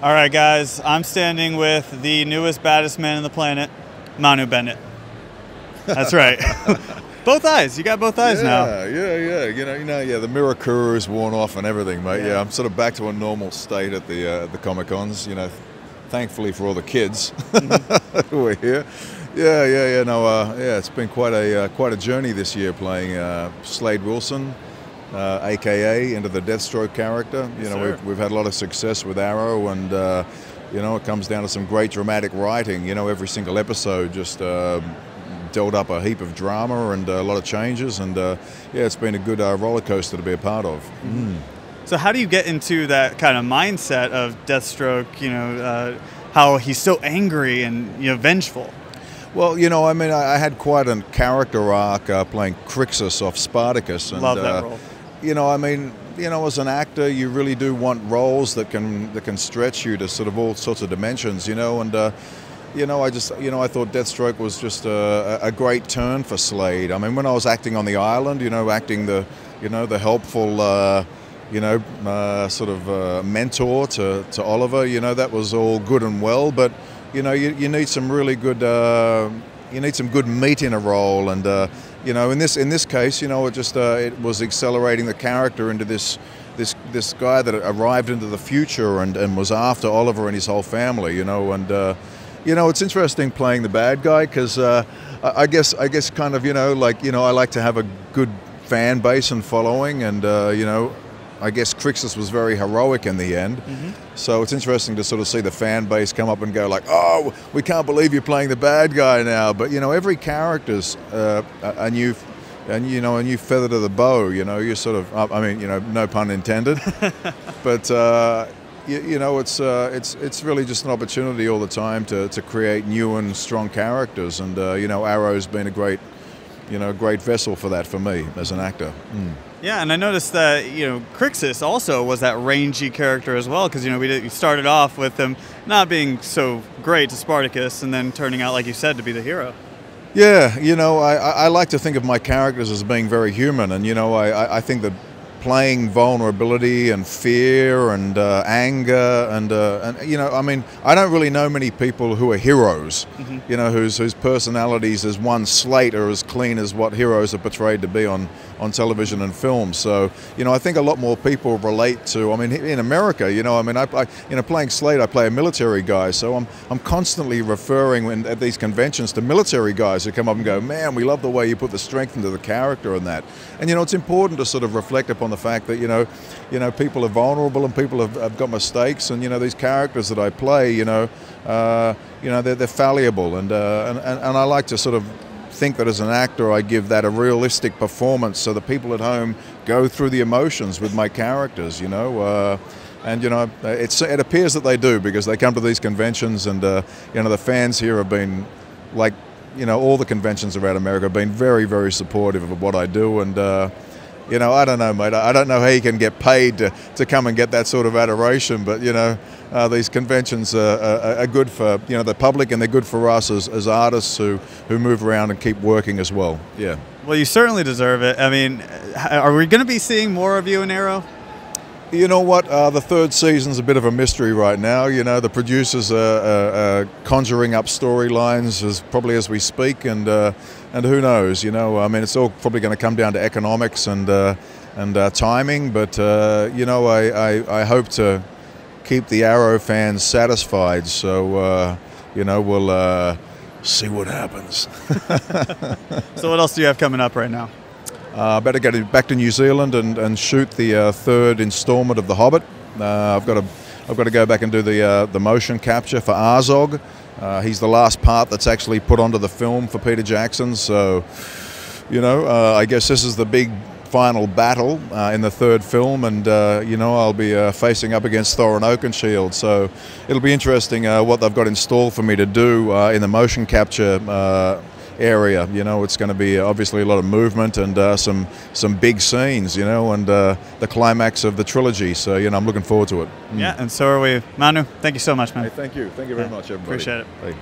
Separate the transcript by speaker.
Speaker 1: All right, guys, I'm standing with the newest, baddest man on the planet, Manu Bennett. That's right. Both eyes. You got both eyes now.
Speaker 2: Yeah. Yeah. The Mirakuru is worn off and everything, mate. Yeah, I'm sort of back to a normal state at the Comic-Cons. You know, thankfully for all the kids who are here. Yeah. No, it's been quite a journey this year playing Slade Wilson. AKA into the Deathstroke character. You know, we've had a lot of success with Arrow, and you know, it comes down to some great dramatic writing. You know, every single episode just dealt up a heap of drama and a lot of changes, and yeah, it's been a good roller coaster to be a part of.
Speaker 1: So how do you get into that kind of mindset of Deathstroke? You know, how he's so angry and vengeful.
Speaker 2: Well, you know, I mean, I had quite a character arc playing Crixus off Spartacus. And,
Speaker 1: love that role.
Speaker 2: You know, I mean, you know, as an actor, you really do want roles that can stretch you to sort of all sorts of dimensions. You know, and you know, I thought Deathstroke was just a great turn for Slade. I mean, when I was acting on the island, you know, acting the helpful, sort of mentor to Oliver, you know, that was all good and well, but you know, you need some really good, you need some good meat in a role, and you know, in this case, you know, it was accelerating the character into this guy that arrived into the future and was after Oliver and his whole family, you know, and you know, it's interesting playing the bad guy because I guess kind of, you know, like, you know, I like to have a good fan base and following, and you know, I guess Crixus was very heroic in the end. So it's interesting to sort of see the fan base come up and go like, oh, we can't believe you're playing the bad guy now. But, you know, every character's a new feather to the bow, you know. You sort of, I mean, you know, no pun intended. But, you know, it's really just an opportunity all the time to create new and strong characters. And, you know, Arrow's been a great vessel for that for me as an actor.
Speaker 1: Yeah, and I noticed that, you know, Crixus also was that rangy character as well, because, you know, we started off with him not being so great to Spartacus and then turning out, like you said, to be the hero.
Speaker 2: Yeah, you know, I like to think of my characters as being very human, and, you know, I think that playing vulnerability and fear and anger and you know, I mean, I don't really know many people who are heroes, you know, whose personalities as one slate are as clean as what heroes are portrayed to be on television and film. So, you know, I think a lot more people relate to, I mean, in America, you know, I mean, you know, playing Slade, I play a military guy, so I'm constantly referring at these conventions to military guys who come up and go, man, we love the way you put the strength into the character and that. And, you know, it's important to sort of reflect upon the fact that, you know, people are vulnerable and people have got mistakes, and, you know, these characters that I play, you know, they're fallible, and I like to sort of think that as an actor I give that a realistic performance so that people at home go through the emotions with my characters, you know, and you know, it appears that they do, because they come to these conventions, and you know, the fans here have been, like, you know, all the conventions around America have been very, very supportive of what I do, and you know, I don't know, mate. I don't know how you can get paid to come and get that sort of adoration, but, you know, these conventions are good for, you know, the public, and they're good for us as artists who move around and keep working as well. Yeah.
Speaker 1: Well, you certainly deserve it. I mean, are we going to be seeing more of you in Arrow?
Speaker 2: You know what? The third season's a bit of a mystery right now. You know, the producers are conjuring up storylines probably as we speak, and who knows? You know, I mean, it's all probably going to come down to economics and timing. But you know, I hope to keep the Arrow fans satisfied. So you know, we'll see what happens.
Speaker 1: So what else do you have coming up right now?
Speaker 2: Better get back to New Zealand and shoot the third installment of The Hobbit. I've got to go back and do the motion capture for Azog. He's the last part that's actually put onto the film for Peter Jackson. So, you know, I guess this is the big final battle in the third film, and you know, I'll be facing up against Thorin Oakenshield. So it'll be interesting what they've got in store for me to do in the motion capture area. You know, it's going to be obviously a lot of movement and some big scenes, you know, and the climax of the trilogy. So, you know, I'm looking forward to it.
Speaker 1: Yeah, and so are we. Manu, thank you so much, man.
Speaker 2: Hey, thank you very much, everybody.
Speaker 1: Appreciate it.
Speaker 2: Hey.